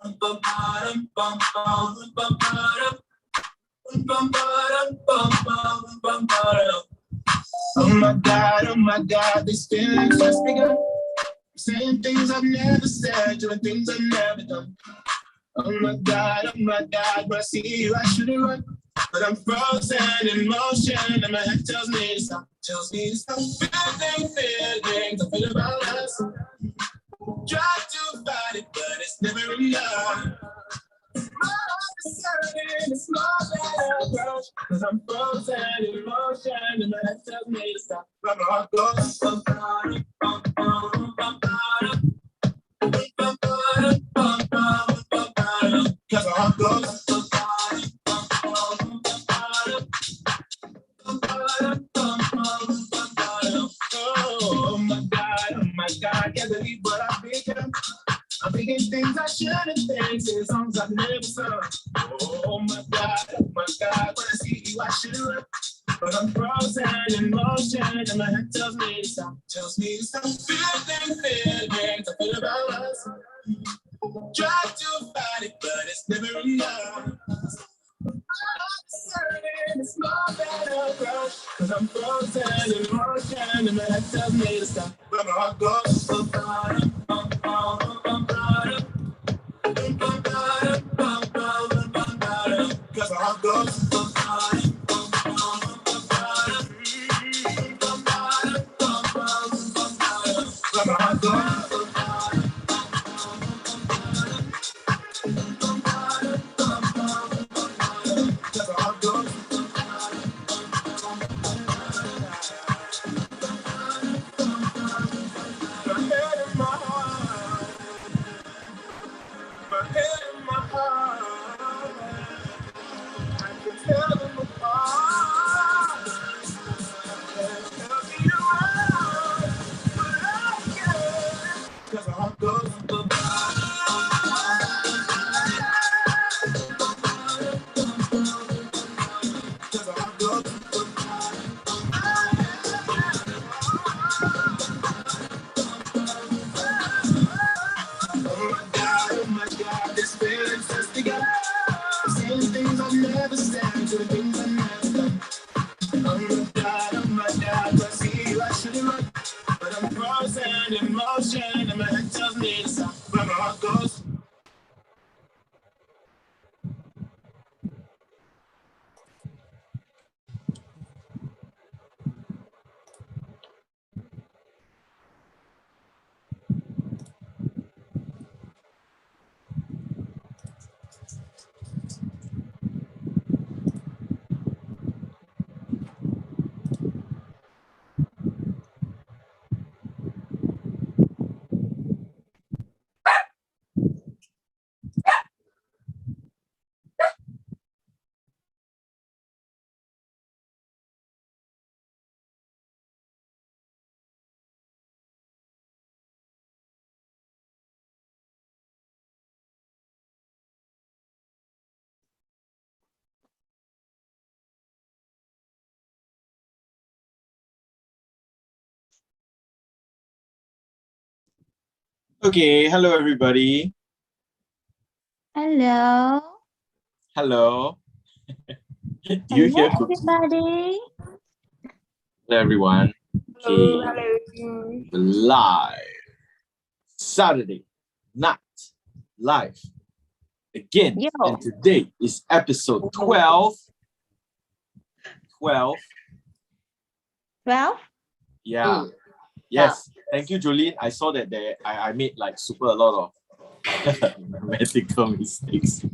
Oh my God, this feeling's just begun. Saying things I've never said, doing things I've never done. Oh my God, when I see you, I shouldn't run. But I'm frozen in motion, and my head tells me to stop. Tells me to stop. Feelings I feel about us. Try to fight it, but it's never enough. My heart is hurting, it's not that approach. Cause I'm frozen in motion, and my head tells me to stop. My heart goes. Cause my heart goes. Oh my God, can't believe what I've become. I'm thinking things I shouldn't think, singing songs I've never sung. Oh my God, when I see you, I should run. But I'm frozen in motion, and my head tells me to stop. Tells me to stop. Feelings I feel about us. Try to fight it, but it's never enough. It's not that approach. Cause I'm frozen in motion, and my head tells me to stop. But my heart goes. Cause my heart goes. Cause my heart goes. Okay, hello everybody. Hello. Hello. Do you hear Cookie? Everybody. Hello everyone. Hello, Okay. hello. We're live. Saturday night. Live. Again. Yo. And today is episode 12. 12. 12? Yeah. Yes. Thank you, Jolene. I saw that I made like a lot of grammatical mistakes.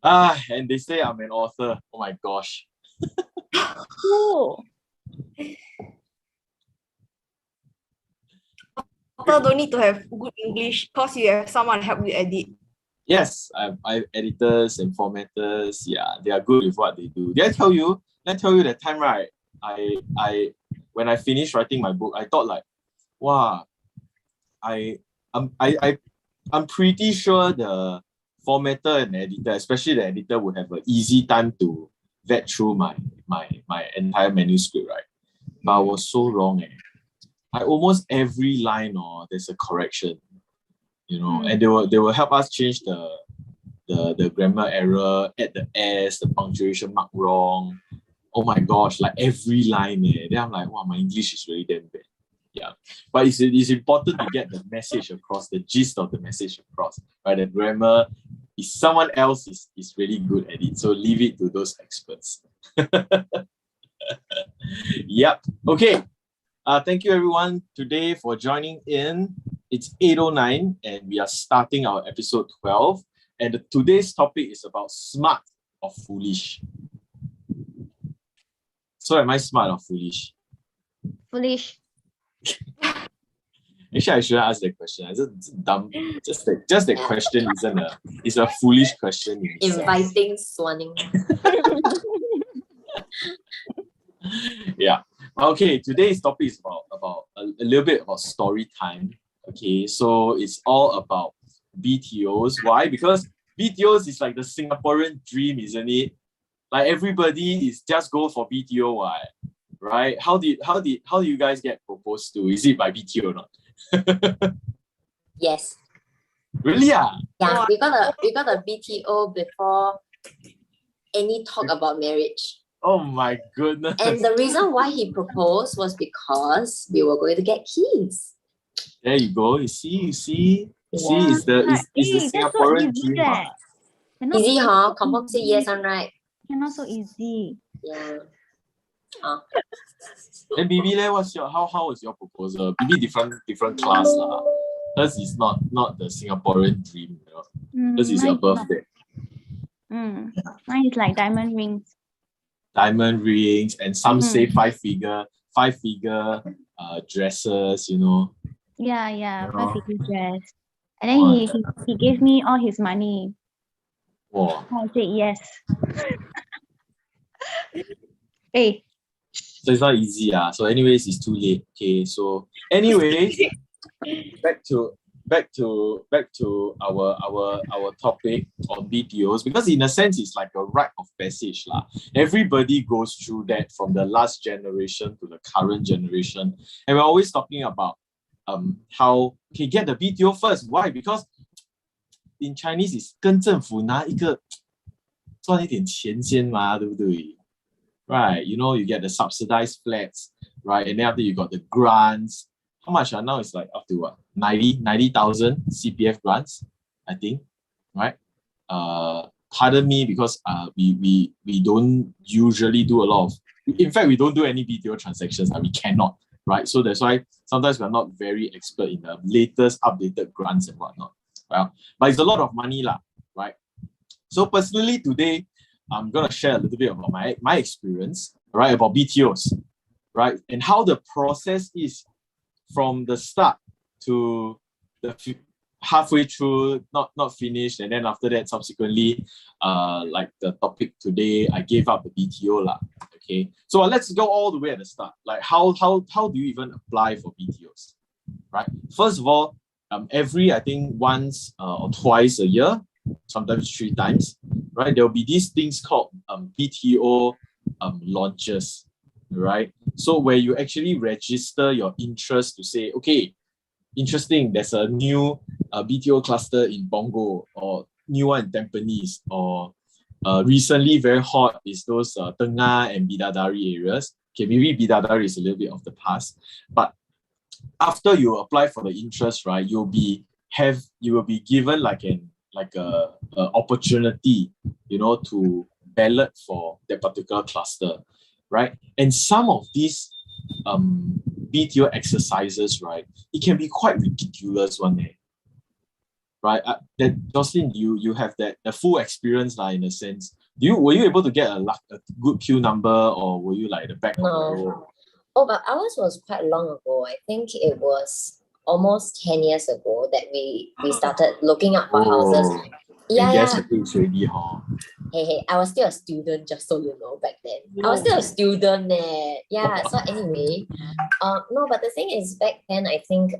And they say I'm an author. Oh my gosh. Cool. Author don't need to have good English because you have someone help you edit. Yes, I have editors and formatters. Yeah, they are good with what they do. Did I tell you? That time, right? When I finished writing my book, I thought like, wow, I'm pretty sure the formatter and editor, especially the editor, would have an easy time to vet through my entire manuscript, right? But I was so wrong. Almost every line, there's a correction. you know, and they will help us change the grammar error, add the S, the punctuation mark wrong. Oh my gosh, like every line. Then I'm like, wow, my English is really damn bad. Yeah, but it's important to get the message across, the gist of the message across. Right, the grammar is someone else is really good at it, so leave it to those experts. Yep. Okay. Thank you everyone today for joining in. It's 8:09 and we are starting our episode 12. And today's topic is about smart or foolish. So am I smart or foolish? Foolish. Actually, I shouldn't ask that question. It's just dumb. Just the question is a foolish question in itself. Inviting swanning. Yeah. Okay, today's topic is about a little bit about story time. Okay, so it's all about BTOs. Why? Because BTOs is like the Singaporean dream, isn't it? Like everybody is just go for BTO. Why? Right? How do you guys get proposed to? Is it by BTO or not? Yes. Really? Yeah. Yeah, we got a BTO before any talk about marriage. Oh my goodness. And the reason why he proposed was because we were going to get keys. There you go. You see, Yeah. it's the Singaporean dream. Easy, huh? Confirm say yes, right? Cannot so easy. Yeah. Then BB, how was your proposal? BB different class lah. Hers is not the Singaporean dream, you know. Hers is your birthday. Mine is like diamond rings. Diamond rings, and some say five figure dresses, you know. Yeah, 5-figure dress. And then he gave me all his money. Wow. I said yes. Hey. So it's not easy. So anyways, it's too late. Okay. So anyways, back to our topic on BTOs, because in a sense it's like a rite of passage lah. Everybody goes through that from the last generation to the current generation, and we're always talking about how get the BTO first. Why? Because in Chinese is 跟政府拿一个赚一点钱先嘛，对不对？ Right, you know, you get the subsidized flats, right? And then after you got the grants. How much are now? It's like up to what? 90,000 CPF grants, I think, right? Pardon me, because we don't usually do a lot of, in fact, we don't do any BTO transactions. We cannot, right? So that's why sometimes we're not very expert in the latest updated grants and whatnot. Well, but it's a lot of money lah, right? So personally today, I'm gonna share a little bit about my experience, right, about BTOs, right, and how the process is from the start to the halfway through, not finished, and then after that, subsequently, like the topic today, I gave up the BTO lah. Okay, so let's go all the way at the start. Like how do you even apply for BTOs, right? First of all, every I think once or twice a year, sometimes 3 times, right? There will be these things called BTO launches, right? So where you actually register your interest to say, okay, interesting, there's a new BTO cluster in Punggol, or new one in Tampines, or recently very hot is those Tengah and Bidadari areas. Okay, maybe Bidadari is a little bit of the past, but after you apply for the interest, right, you will be given like a opportunity, you know, to ballot for that particular cluster, right? And some of these BTO exercises, right, it can be quite ridiculous one day, right? That Jocelyn, you have the full experience lah, in a sense. Were you able to get a good queue number, or were you like the back of the row? Oh, but ours was quite long ago. I think it was almost 10 years ago that we started looking up for houses. Yeah. It's already hard. Hey, I was still a student, just so you know, back then. I was still a student. Yeah, so anyway, no, but the thing is, back then, I think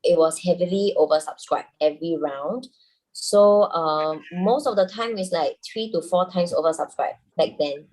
it was heavily oversubscribed every round. So most of the time it's like 3 to 4 times oversubscribed back then.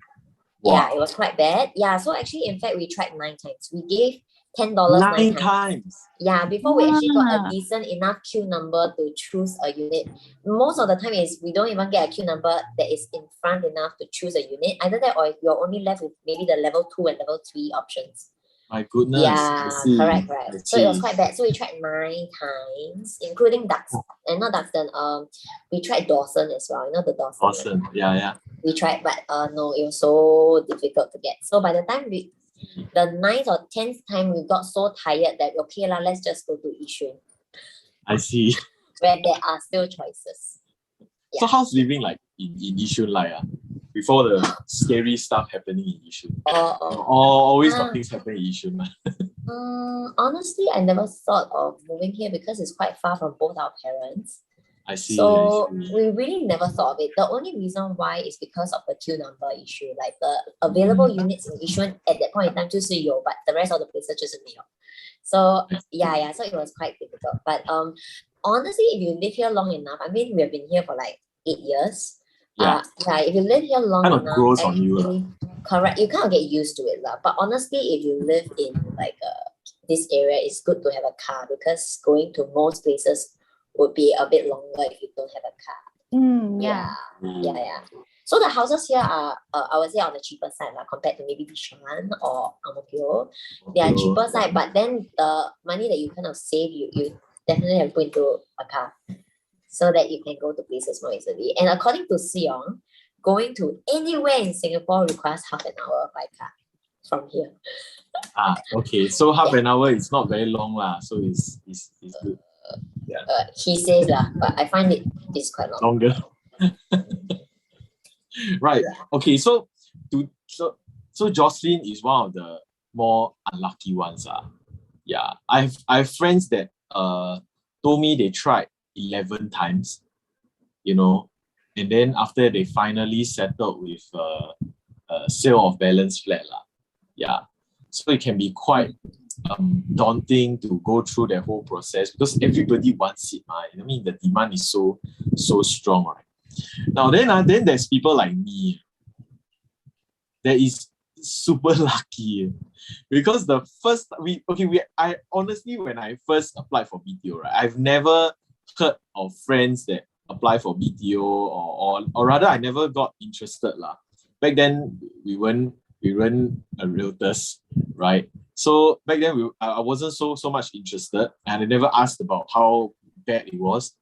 Yeah, Wow. it was quite bad. Yeah, so actually, in fact, we tried 9 times. We gave $10 Nine 9 times. times. Yeah, before we actually got a Wow. decent enough queue number to choose a unit. Most of the time is we don't even get a queue number that is in front enough to choose a unit. Either that or you're only left with maybe the level 2 and level 3 options. My goodness. Yeah, I see. correct. I So it was see. quite bad. So we tried 9 times, including Ducks and not Duxton. We tried Dawson as well. You know the Dawson. Right? Awesome. Yeah. We tried, but no, it was so difficult to get. So by the time the 9th or 10th time, we got so tired that okay lah, let's just go to Yishun, I see. where there are still choices. So how's living like in Yishun like before the scary stuff happening in Yishun? Always got things happening in Yishun. Honestly, I never thought of moving here because it's quite far from both our parents. I see. So I see. we really never thought of it. The only reason why is because of the queue number issue. Like the available units in Yishun at that point in time 就是有, but the rest of the places 就是没有. So yeah, so it was quite difficult. But honestly, if you live here long enough, I mean, we have been here for like 8 years. Yeah. If you live here long Kind of enough, grows on you. actually, correct, you kind of get used to it lah. But honestly, if you live in like this area, it's good to have a car because going to most places would be a bit longer if you don't have a car. Yeah. Yeah. So the houses here are, I would say, on the cheaper side compared to maybe Bishan or Ang Mo Kio. They are cheaper side, but then the money that you kind of save, you definitely have to put into a car so that you can go to places more easily. And according to Siong, going to anywhere in Singapore requires half an hour by car from here. Okay. So half an hour is not very long lah. So it's good. He says lah, but I find it's quite long. Longer. Right. Okay. So Jocelyn is one of the more unlucky ones. Yeah. I have friends that told me they tried 11 times, and then after they finally settled with a sale of balance flat. Yeah. So it can be quite daunting to go through the whole process because everybody wants it. I mean, the demand is so strong, right? Now then there's people like me that is super lucky because the first I honestly, when I first applied for BTO, right, I've never heard of friends that apply for BTO or rather I never got interested lah. Back then we weren't a realtors, right? So back then I wasn't so much interested and I never asked about how bad it was.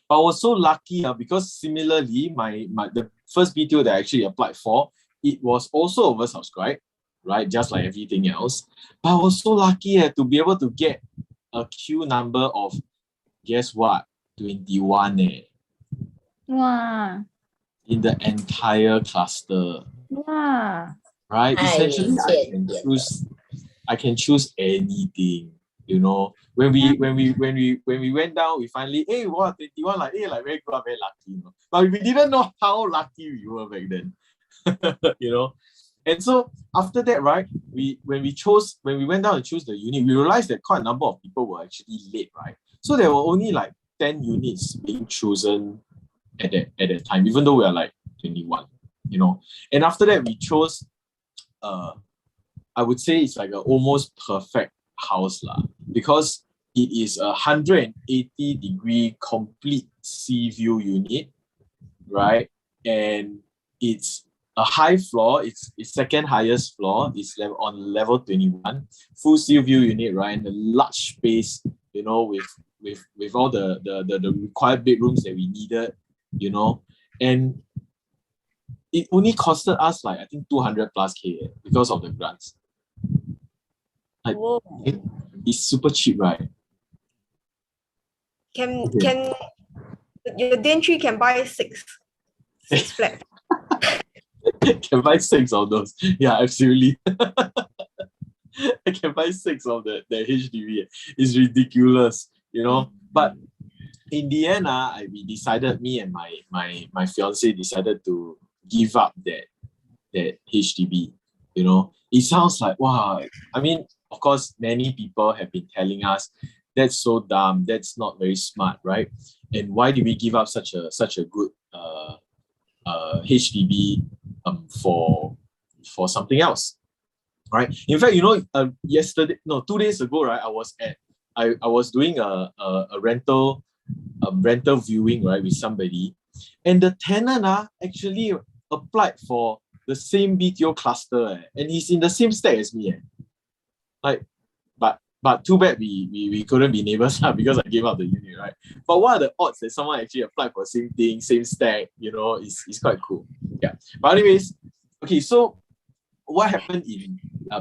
But I was so lucky because similarly the first BTO that I actually applied for, it was also oversubscribed, right? Just like everything else. But I was so lucky to be able to get a queue number of, guess what? 21 Wow. in the entire cluster. Wow. Right? Essentially I can choose anything. When we went down, we finally 21 like very good, very lucky. But we didn't know how lucky we were back then. And so after that, right, when we went down and choose the unit, we realized that quite a number of people were actually late, right? So there were only like 10 units being chosen at that time, even though we are like 21, And after that, we chose I would say it's like an almost perfect house because it is a 180-degree complete sea view unit, right? And it's a high floor, it's second highest floor, it's on level 21, full sea view unit, right? And a large space, with all the required bedrooms that we needed, and it only costed us like I think 200 plus K because of the grants. Like it's super cheap, right? Can your Dain can buy six flats? Can buy 6 of those. Yeah, absolutely. I can buy 6 of the HDB. It's ridiculous, But in the end, we decided, me and my fiance decided to give up that HDB. It sounds like, wow. I mean, of course, many people have been telling us that's so dumb, that's not very smart, right? And why did we give up such a good HDB for for something else, right? In fact, 2 days ago, right, I was doing a rental viewing, right, with somebody, and the tenant actually applied for the same BTO cluster, and he's in the same stack as me. Like, but too bad we couldn't be neighbors because I gave up the unit, right? But what are the odds that someone actually applied for the same thing, same stack? It's quite cool. Yeah. But anyways, okay, so what happened in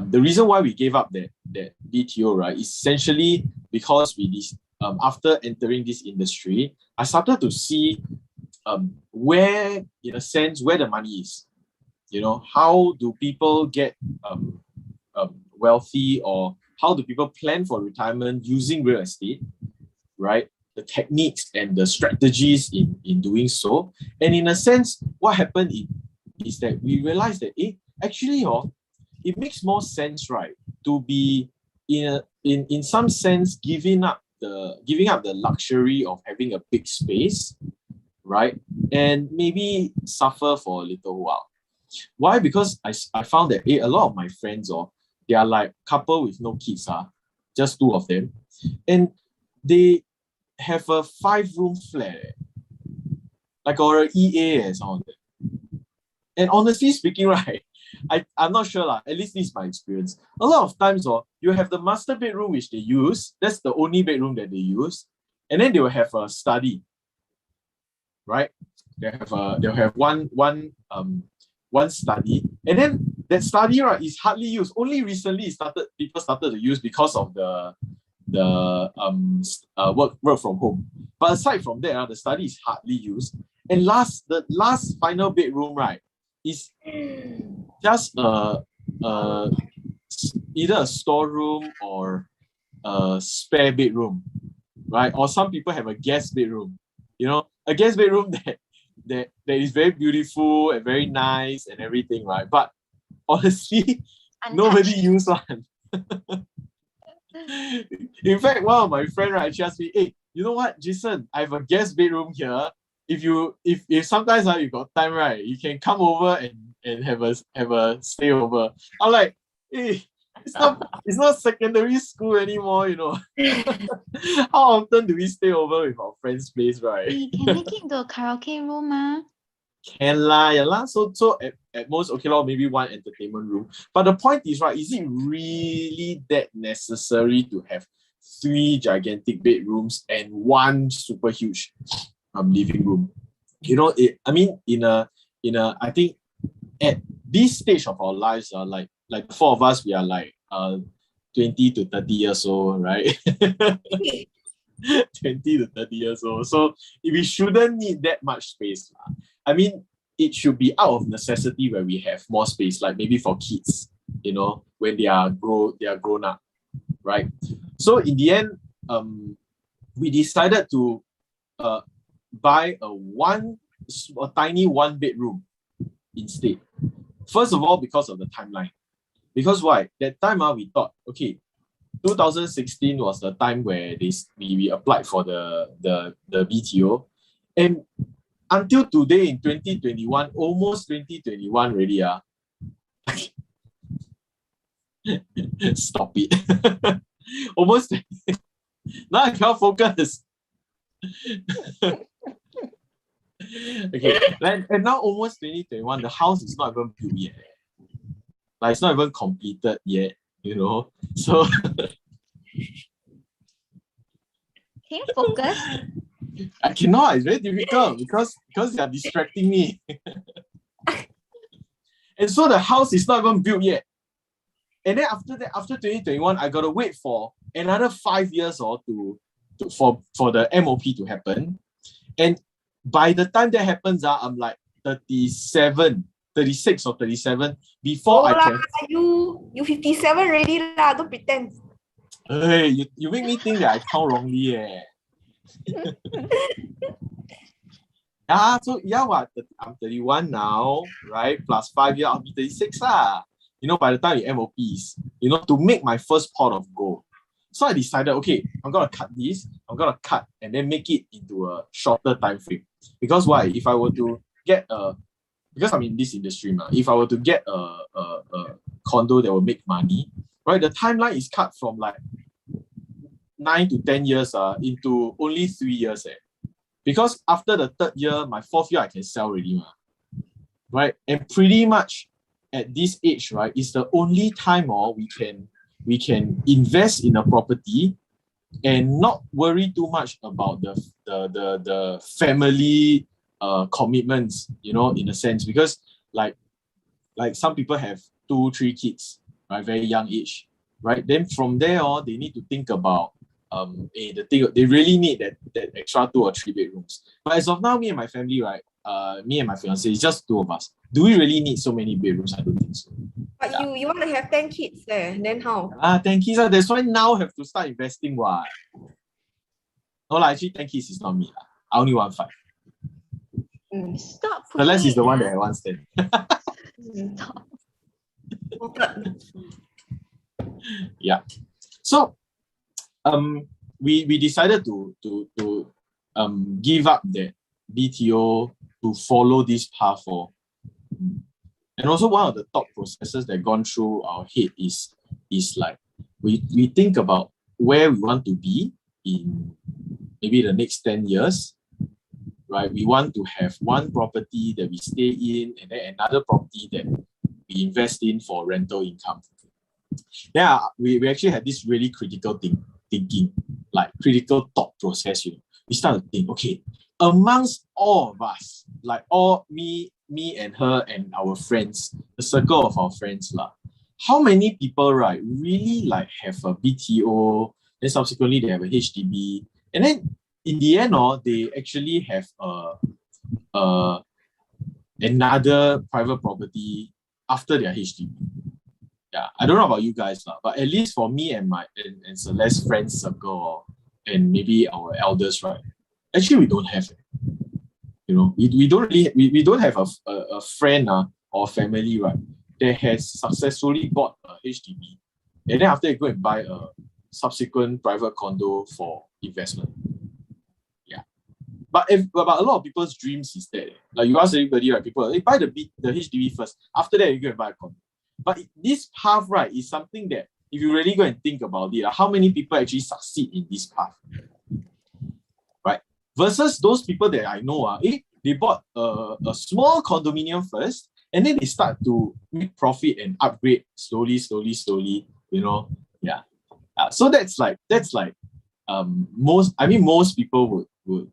the reason why we gave up that BTO, right, is essentially because after entering this industry, I started to see where, in a sense, where the money is. How do people get wealthy, or how do people plan for retirement using real estate, right? The techniques and the strategies in doing so. And in a sense, what happened is that we realized that actually it makes more sense, right, to be in some sense giving up the luxury of having a big space, right? And maybe suffer for a little while. Why? Because I found that a lot of my friends, they are like couple with no kids, just two of them, and they have a 5-room flat, or an EA some of them. And honestly speaking, right, I'm not sure, at least this is my experience. A lot of times, you have the master bedroom which they use, that's the only bedroom that they use, and then they will have a study, right? They'll have one study, and then that study, right, is hardly used. Only recently people started to use because of the work from home. But aside from that, the study is hardly used. And the last final bedroom, right, is just either a storeroom or a spare bedroom, right? Or some people have a guest bedroom, a guest bedroom that is very beautiful and very nice and everything, right? But honestly, nobody use one. In fact, one of my friends, right, she asked me, "Hey, you know what, Jason? I have a guest bedroom here. If sometimes you got time, right, you can come over and have a stay over." I'm like, "Hey, it's not secondary school anymore, How often do we stay over with our friends' place, right?" You can make it into a karaoke room, Can lah, yeah lah. So at most, okay, maybe one entertainment room. But the point is, right, is it really that necessary to have 3 gigantic bedrooms and 1 super huge living room? I think at this stage of our lives, like the 4 of us, we are like 20 to 30 years old, right? 20 to 30 years old. So we shouldn't need that much space. I mean, it should be out of necessity where we have more space, like maybe for kids, when they are grown up, right? So in the end, we decided to buy a tiny 1-bedroom instead. First of all, because of the timeline. Because why? That time we thought, okay, 2016 was the time where we applied for the BTO, and until today in 2021, almost 2021 already. Stop it. Almost. Now I can't focus. Okay, and now almost 2021, the house is not even built yet. Like, it's not even completed yet, So Can you focus? I cannot. It's very difficult because they are distracting me. And so the house is not even built yet. And then after that, after 2021, I gotta wait for another 5 years for the MOP to happen. And by the time that happens, I'm like 37, 36 or 37 before I can. You 57 already lah. Don't pretend. Hey, you make me think that I count wrongly. I'm 31 now, right? Plus 5 years, I'll be 36 lah. By the time the MOPs, to make my first pot of gold. So I decided, okay, I'm gonna cut this, and then make it into a shorter time frame. Because why? If I were to get a because I'm in this industry, if I were to get a condo that will make money, right, the timeline is cut from like 9 to 10 years into only 3 years. Because after the third year, my fourth year, I can sell already. Right? And pretty much at this age, right, is the only time we can invest in a property and not worry too much about the family commitments, you know, in a sense, because like some people have 2-3 kids, right, very young age, right? Then from there on, they need to think about they really need that extra 2 or 3 bedrooms. But as of now, me and my family, right, me and my fiance, it's just 2 of us. Do we really need so many bedrooms? I don't think so. But you want to have 10 kids there, then how? 10 kids. That's why now have to start investing. Why? No, actually 10 kids is not me. I only want 5. Stop. Celeste is the one that wants 10. Stop. Yeah. So we decided to give up that BTO to follow this path for. And also one of the thought processes that gone through our head is like we think about where we want to be in maybe the next 10 years, right? We want to have one property that we stay in and then another property that we invest in for rental income. Yeah, we actually had this really critical thinking, like critical thought process, you know. We start to think, okay, amongst all of us, like all me and her and our friends, the circle of our friends, how many people, right, really like have a BTO, then subsequently they have a HDB, and then in the end, they actually have another private property after their HDB. Yeah, I don't know about you guys, but at least for me and and Celeste's friends circle and maybe our elders, right? Actually, we don't have it. You know, we don't have a friend or family, right, that has successfully bought a HDB and then after they go and buy a subsequent private condo for investment. Yeah. But a lot of people's dreams is that, like you ask everybody, right, people, buy the HDB first. After that, you go and buy a condo. But this path, right, is something that if you really go and think about it, how many people actually succeed in this path? Right? Versus those people that I know, they bought a small condominium first, and then they start to make profit and upgrade slowly, you know. Yeah. So that's like most people would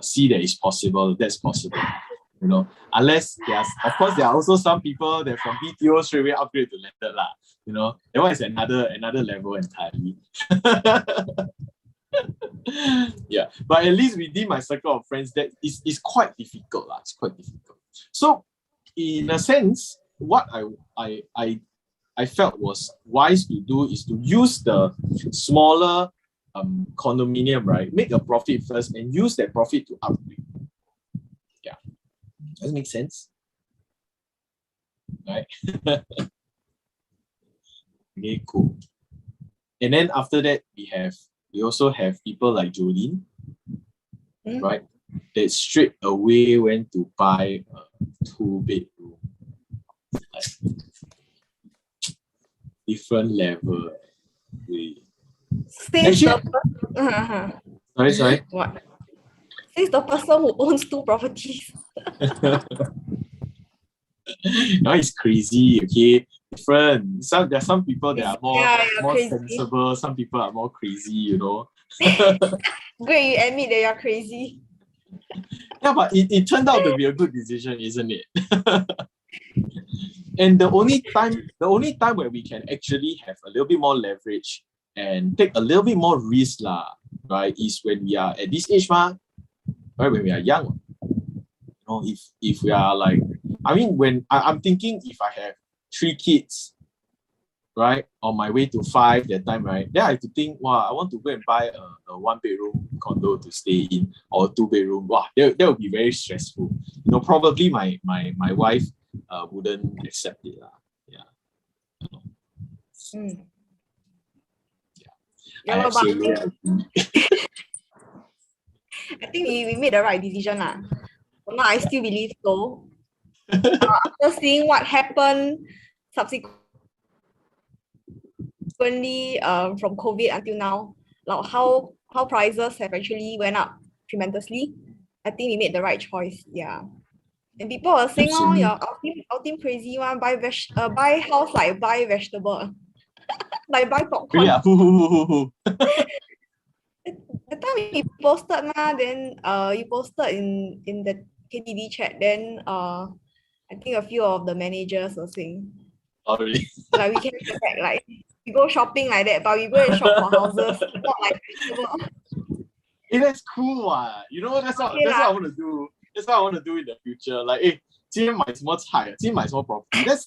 see that it's possible. That's possible. You know, unless of course there are also some people that from BTO straight away upgrade to landed lah. You know, that one is another level entirely. Yeah, but at least within my circle of friends, that is quite difficult lah. It's quite difficult. So, in a sense, what I felt was wise to do is to use the smaller condominium, right? Make a profit first and use that profit to upgrade. Yeah. Does it make sense? Right? Okay, cool. And then after that, we also have people like Jolene, right? That straight away went to buy a 2-bedroom. Like, different level. Sorry. What? Since the person who owns 2 properties. Now it's crazy, okay? Different. There are some people that are more sensible, some people are more crazy, you know. Great, you admit that you're crazy. Yeah, but it turned out to be a good decision, isn't it? And the only time where we can actually have a little bit more leverage and take a little bit more risk, right, is when we are at this age, right, when we are young. You know, if we are like, I mean, when I'm thinking if I have 3 kids, right, on my way to 5 that time, right, then I have to think, wow, I want to go and buy a 1-bedroom condo to stay in or a 2-bedroom. Wow, that would be very stressful. You know, probably my wife wouldn't accept it. Yeah. Yeah, I think we made the right decision. Well, I still believe so. After seeing what happened subsequently from COVID until now, like how prices have actually went up tremendously, I think we made the right choice. Yeah. And people are saying, oh, Absolutely. yeah, our team crazy one, buy house like buy vegetable, like buy popcorn. Really? Who? The time we posted then you posted in the KTV chat, then I think a few of the managers were saying, Oh, really? like we can expect like we go shopping like that, but we go and shop for houses, not like vegetable. Hey, that's cool. You know, that's what I want to do. That's what I want to do in the future. Like, hey, 今天买什么菜？今天买什么 property? That's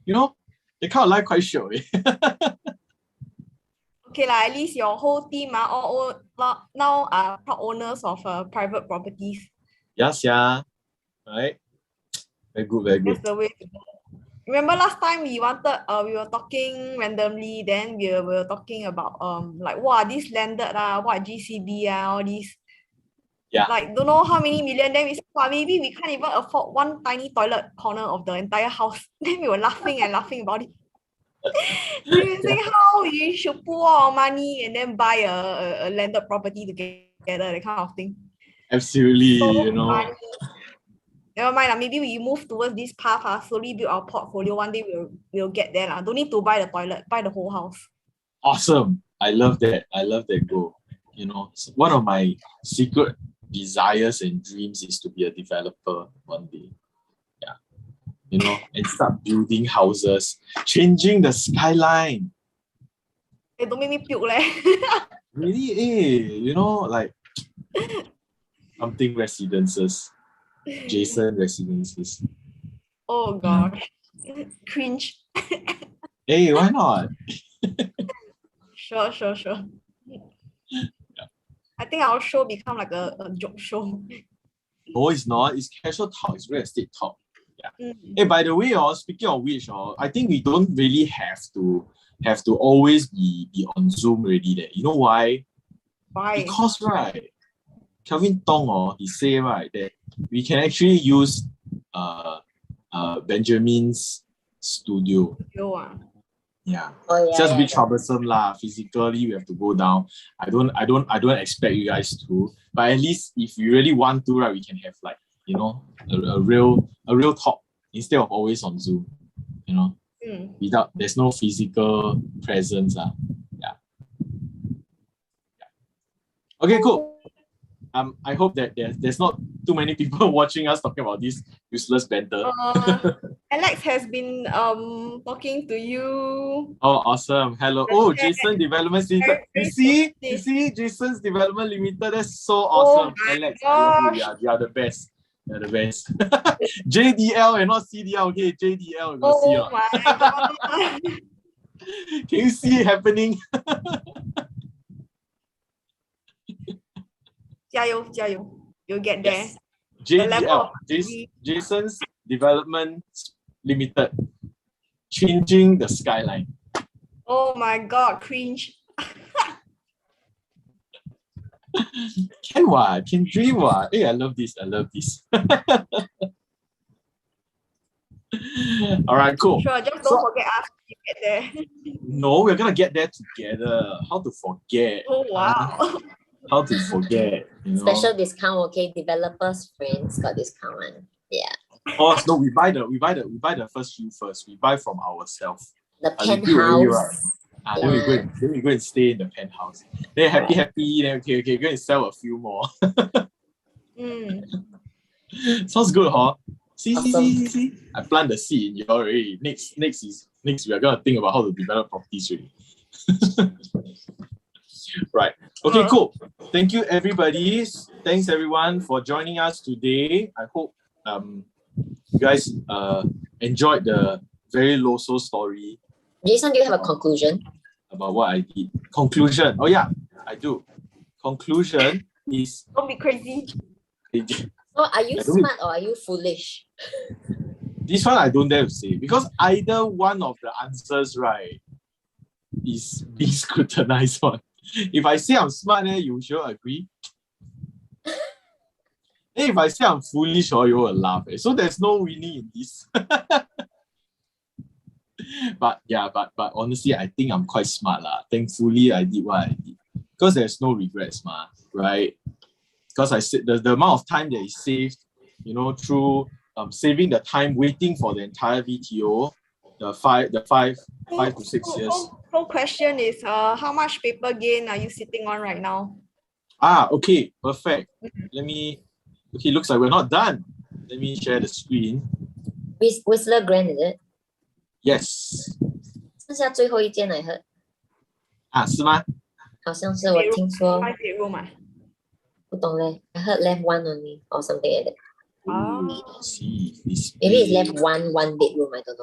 you know, the kind of life quite sure. Okay lah, at least your whole team all now are proud owners of private properties. Yes, yeah. Right. Very good, very good. That's the way to go. Remember last time we we were talking randomly, then we were talking about like wow, this landed what GCB all these. Yeah. Like don't know how many million, then we said, wow, maybe we can't even afford one tiny toilet corner of the entire house. Then we were laughing about it. We were saying how we should pool our money and then buy a landed property together, that kind of thing. Absolutely, So you know. funny. Never mind, maybe we move towards this path, slowly build our portfolio. One day we'll get there. Don't need to buy the toilet, buy the whole house. Awesome. I love that. I love that goal. You know, one of my secret desires and dreams is to be a developer one day. Yeah. You know, and start building houses, changing the skyline. Hey, don't make me puke leh. Really, you know, like something residences. Jason residences. Oh gosh. Cringe. Hey, why not? Sure. I think our show become like a joke show. No, it's not. It's casual talk. It's real estate talk. Yeah. Mm. Hey, by the way, speaking of which, I think we don't really have to always be on Zoom already there. You know why? Why? Because right, Kelvin Tong, he say right that we can actually use Benjamin's studio. Yeah. Oh, yeah, Just a bit yeah. troublesome lah. Physically, we have to go down. I don't expect you guys to, but at least if you really want to, right, we can have like, you know, a real talk instead of always on Zoom. You know, there's no physical presence. Yeah. Okay, cool. I hope that there's not too many people watching us talking about this useless banter. Alex has been talking to you. Oh, awesome. Hello. Oh, Jason Development Limited. You see Jason's Development Limited. That's so awesome. Oh Alex, I love you. You are the best. You're the best. JDL and not CDL. Okay, JDL. Oh my god. Can you see it happening? 加油 You'll get there. Yes. The level JDL. of Jason's Development Limited. Changing the skyline. Oh my god, cringe. Can dream what? Hey, I love this. All right, cool. Sure, just don't forget us when you get there. No, we're gonna get there together. How to forget? Oh wow. How to forget? You know? Special discount, okay? Developers friends got discount one. Yeah. Oh no, we buy the first few first. We buy from ourselves. The We build penthouse. already, right? Then we go and stay in the penthouse. Then happy. Then okay, go and sell a few more. Sounds good, huh? See. I plant the seed in you already. Next we are gonna think about how to develop properties already. Right. Okay, cool. Thank you, everybody. Thanks everyone for joining us today. I hope you guys enjoyed the very low-so story. Jason, do you have a conclusion? About what I did. Conclusion. Oh yeah, I do. Conclusion is Don't be crazy. So are you smart or are you foolish? this one I don't dare to say because either one of the answers, right, is being scrutinized on. If I say I'm smart, you sure agree? If I say I'm foolish, or you will laugh. So there's no winning in this. But yeah, but honestly, I think I'm quite smart lah. Thankfully, I did what I did because there's no regrets, right? Because I said the amount of time that is saved, through saving the time waiting for the entire VTO, the five to 6 years. So question is, how much paper gain are you sitting on right now? Okay, perfect. Okay, looks like we're not done. Let me share the screen. Whistler Grand, is it? Yes. 剩下最后一间 I heard. 是吗？好像是我听说。 5 bedroom 啊？不懂嘞 I heard left one only or something like that. See, Maybe it's left one bedroom, I don't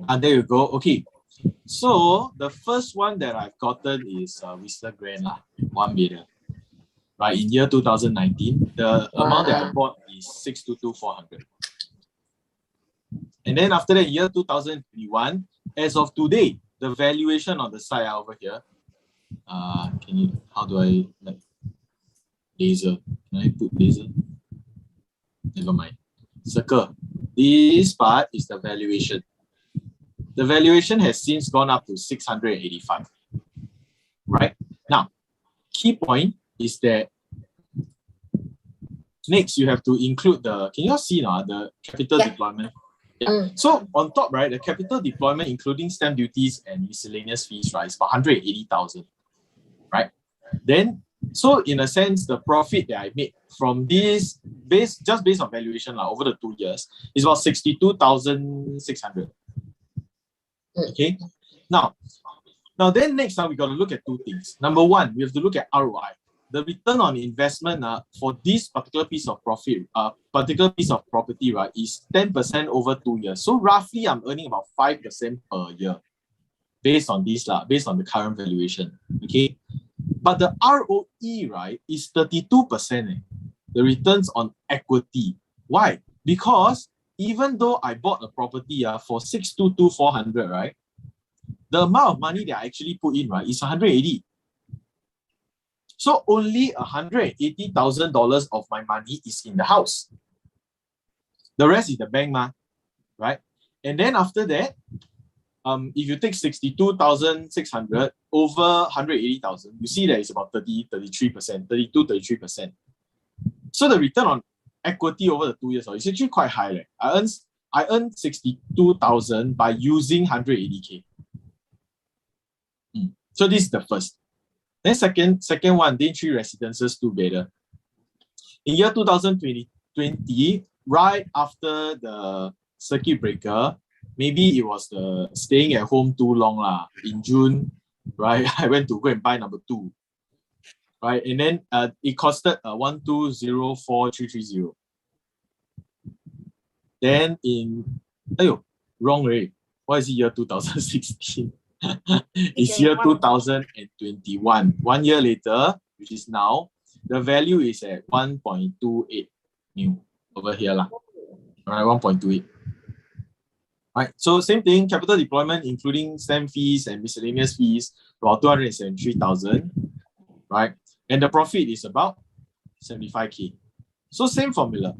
know. There you go. Okay. So the first one that I've gotten is Whistler Grand, 1 million. Right, in year 2019, the amount that I bought is 622,400. And then after that, year 2021, as of today, the valuation on the site over here. How do I laser? Can I put laser? Never mind. Circle. This part is the valuation. The valuation has since gone up to 685. Right? Now, key point is that next you have to include can you all see now the capital deployment? Yeah. So on top, right, the capital deployment, including stamp duties and miscellaneous fees, right, is about 180,000. Right? Then, so in a sense, the profit that I made from this based on valuation over the 2 years is about 62,600. Okay. Now then next time we got to look at two things. Number one, we have to look at ROI. The return on investment for this particular piece of property, right, is 10% over 2 years. So roughly, I'm earning about 5% per year, based on this based on the current valuation. Okay, but the ROE, right, is 32%. The returns on equity. Why? Because even though I bought a property for 622,400, right, the amount of money that I actually put in, right, is 180. So only $180,000 of my money is in the house. The rest is the bank, right? And then after that, if you take 62,600 over 180,000, you see that it's about 33%. So the return on equity over the 2 years is actually quite high. I earned 62,000 by using 180K. So this is the first. Then second one, day 3 residences 2-bedder. In year 2020, right after the circuit breaker, maybe it was the staying at home too long in June, right? I went to go and buy number 2, right? And then it costed 1204330. Then wrong rate. Why is it year 2016? It's year 2021. 1 year later, which is now, the value is at 1.28 mil over here. All right, 1.28. Right, so same thing, capital deployment, including stamp fees and miscellaneous fees, about 273,000, right? And the profit is about 75K. So same formula.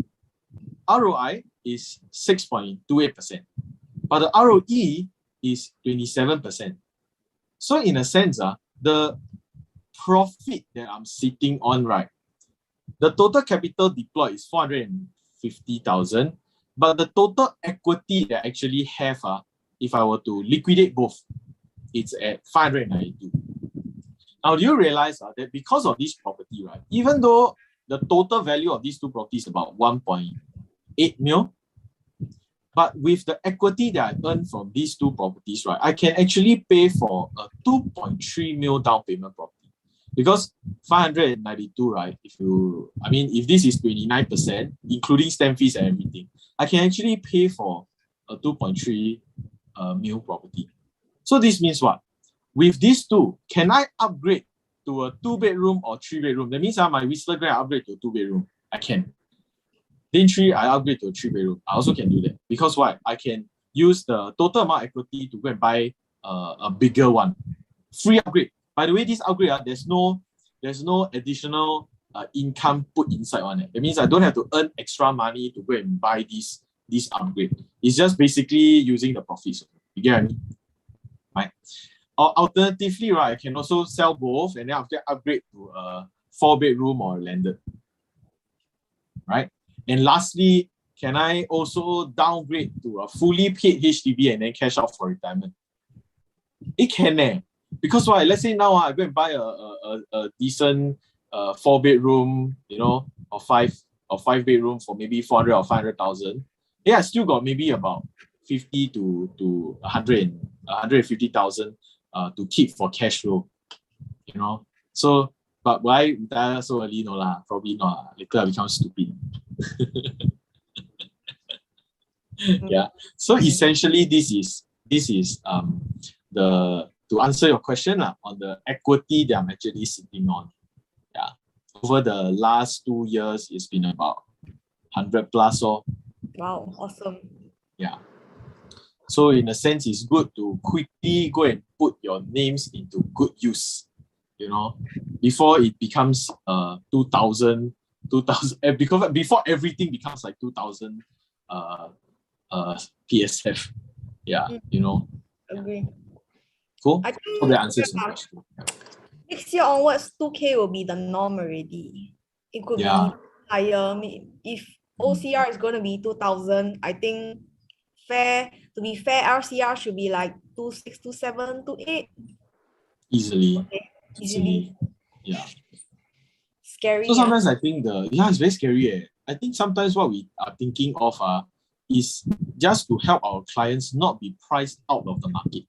ROI is 6.28%, but the ROE is 27%. So in a sense, the profit that I'm sitting on, right, the total capital deployed is 450,000, but the total equity that I actually have, if I were to liquidate both, it's at 592. Now, do you realize that because of this property, right, even though the total value of these two properties is about 1.8 mil, but with the equity that I earn from these two properties, right, I can actually pay for a 2.3 mil down payment property. Because 592, right, if this is 29%, including stamp fees and everything, I can actually pay for a 2.3 mil property. So this means what? With these two, can I upgrade to a 2-bedroom or 3-bedroom? That means my Whistler Grand upgrade to a 2-bedroom. I can. Then 3, I upgrade to a 3-bedroom. I also can do that. Because why? I can use the total amount of equity to go and buy a bigger one. Free upgrade. By the way, this upgrade, there's no additional income put inside on it. It means I don't have to earn extra money to go and buy this upgrade. It's just basically using the profits. You get what I mean? Right? Or alternatively, right, I can also sell both and then after upgrade to a 4-bedroom or a landed. Right? And lastly, can I also downgrade to a fully paid HDB and then cash out for retirement? It can, because why? Let's say now I go and buy a decent 4-bedroom, or 5-bedroom for maybe 400 or 500,000. Yeah, I still got maybe about 50 to 150,000 to keep for cash flow. So, but why retire so early? No lah, probably not. Later I become stupid. Yeah. So essentially, this is to answer your question on the equity that I'm actually sitting on. Yeah. Over the last 2 years, it's been about 100 plus or. Wow, awesome. Yeah. So in a sense, it's good to quickly go and put your names into good use, before it becomes 2,000, because before everything becomes like 2,000 PSF. Yeah, Agree. Cool. I think Hope that answers your question. next year onwards, 2K will be the norm already. It could be higher. If OCR is going to be 2,000, I think to be fair, RCR should be like 2.6, 2.7, 2.8. Easily. Okay. Easily. Yeah. Scary. So sometimes I think it's very scary. I think sometimes what we are thinking of is just to help our clients not be priced out of the market.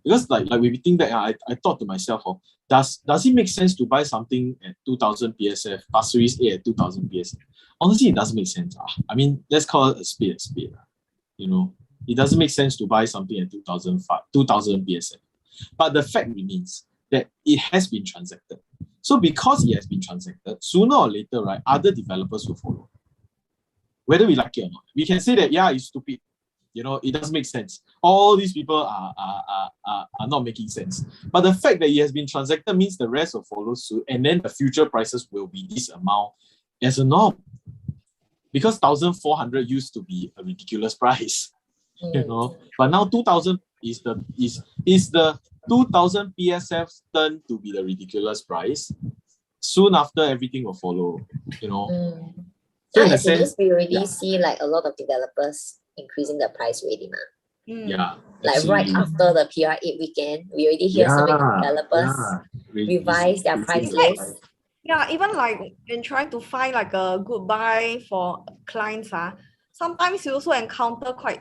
Because like when we think back, I thought to myself, does it make sense to buy something at 2,000 PSF, Pasir Ris A at 2,000 PSF? Honestly, it doesn't make sense. I mean, let's call it a spade. It doesn't make sense to buy something at 2,000 PSF. But the fact remains that it has been transacted. So because it has been transacted, sooner or later, right, other developers will follow. Whether we like it or not. We can say that, it's stupid. It doesn't make sense. All these people are not making sense. But the fact that it has been transacted means the rest will follow suit, and then the future prices will be this amount as a norm. Because 1,400 used to be a ridiculous price. But now 2,000 is the 2,000 PSF turn to be the ridiculous price. Soon after, everything will follow. So in a sense, we already see like a lot of developers increasing the price already, Yeah. Like right after the PR8 weekend, we already hear some developers revise their price list. Yeah, even like in trying to find like a good buy for clients, sometimes you also encounter quite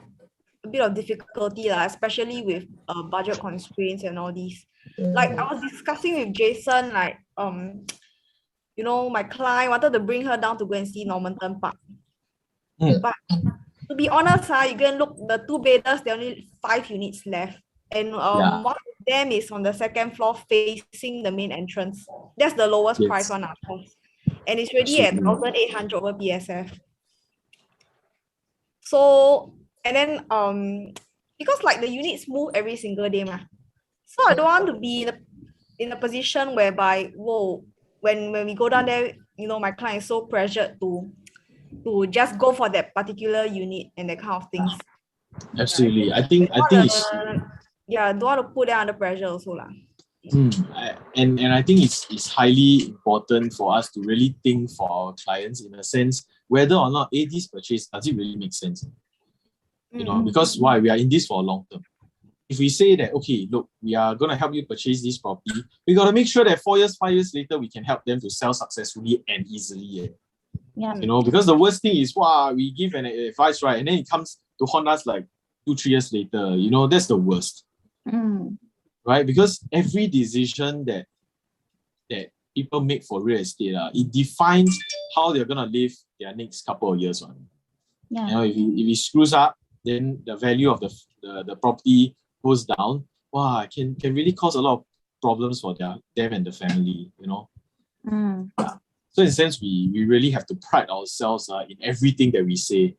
a bit of difficulty, especially with budget constraints and all these. Like I was discussing with Jason, like my client wanted to bring her down to go and see Normanton Park. But to be honest, you go and look, the 2-bedders, there are only 5 units left. And one of them is on the 2nd floor facing the main entrance. That's the lowest price one, of course. And it's already at 1,800 over PSF. So, and then because like the units move every single day, so I don't want to be in a position whereby, when we go down there, my client is so pressured to just go for that particular unit and that kind of things. Absolutely. I think it's don't want to put them under pressure also. And I think it's highly important for us to really think for our clients in a sense whether or not this purchase, does it really make sense? Because why? We are in this for a long term. If we say that, okay, look, we are going to help you purchase this property, we got to make sure that 4 years, 5 years later, we can help them to sell successfully and easily. Yeah. Because the worst thing is, we give an advice, right? And then it comes to haunt us like 2-3 years later. That's the worst. Right? Because every decision that people make for real estate, it defines how they're going to live their next couple of years. Yeah. If it screws up, then the value of the property goes down. Can really cause a lot of problems for them and the family, Yeah. So in a sense, we really have to pride ourselves in everything that we say.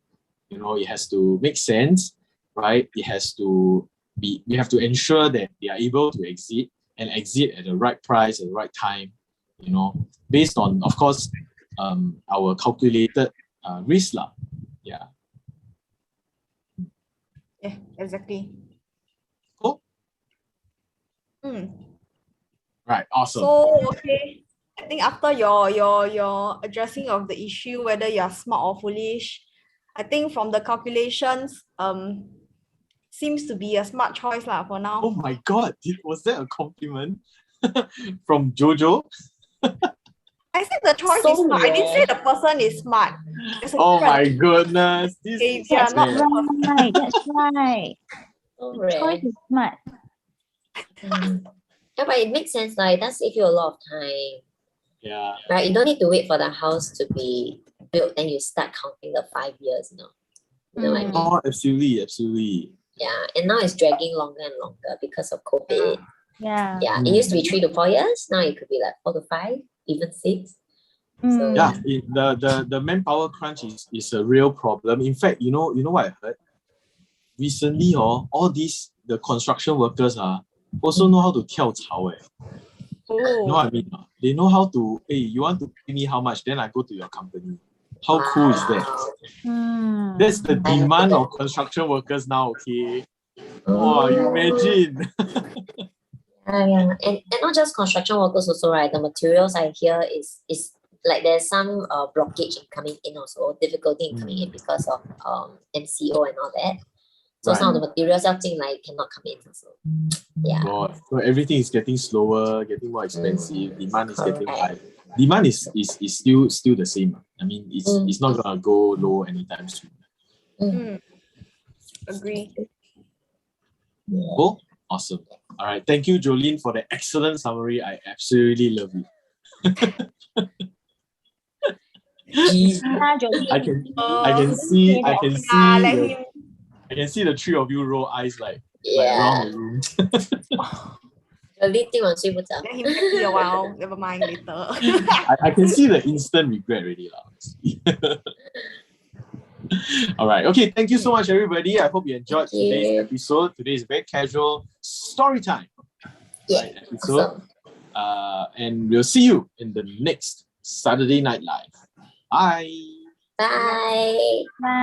It has to make sense, right? It has to be, we have to ensure that they are able to exit, and exit at the right price at the right time, you know, based on, of course, our calculated risk lah. Yeah. Yeah, exactly. Cool. Right. Awesome. So okay, I think after your addressing of the issue whether you are smart or foolish, I think from the calculations, seems to be a smart choice lah for now. Oh my God! Was that a compliment from Jojo? I said the choice So is smart. I didn't say rare. the person is smart. There's a Oh my difference. goodness! This Behavior, That's not the man. person. right. That's right. So The rare. choice is smart. Yeah, but it makes sense. Like, it does save you a lot of time, Yeah. right? You don't need to wait for the house to be built, then you start counting the 5 years. You know what I mean? Oh, absolutely, absolutely. Yeah, and now it's dragging longer and longer because of COVID. Yeah. Yeah, it used to be 3 to 4 years. Now it could be like 4 to 5, even 6. So Yeah, the manpower crunch is a real problem. In fact, you know what I heard? Recently, all the construction workers also know how to 跳槽. You know what I mean? They know how to, hey, you want to pay me how much? Then I go to your company. How cool is that? wow. That's the demand of construction workers now, okay? Oh, you imagine. Yeah. And not just construction workers also, right? The materials I hear is like there's some blockage in coming in also, difficulty in coming in because of MCO and all that. So Right. some of the materials like cannot come in also. Yeah. God. So everything is getting slower, getting more expensive. Demand is getting Correct. high. Demand is still the same. I mean, it's not gonna go low anytime soon. Agree. Cool. Awesome. All right. Thank you, Jolene, for the excellent summary. I absolutely love it. Jeez. I can see the three of you roll eyes like around the room. Let him happy a while. Never mind later. I can see the instant regret already. All right. Okay. Thank you so much, everybody. I hope you enjoyed today's episode. Today is very casual story time. Yeah. Episode. And we'll see you in the next Saturday Night Live. Bye. Bye. Bye.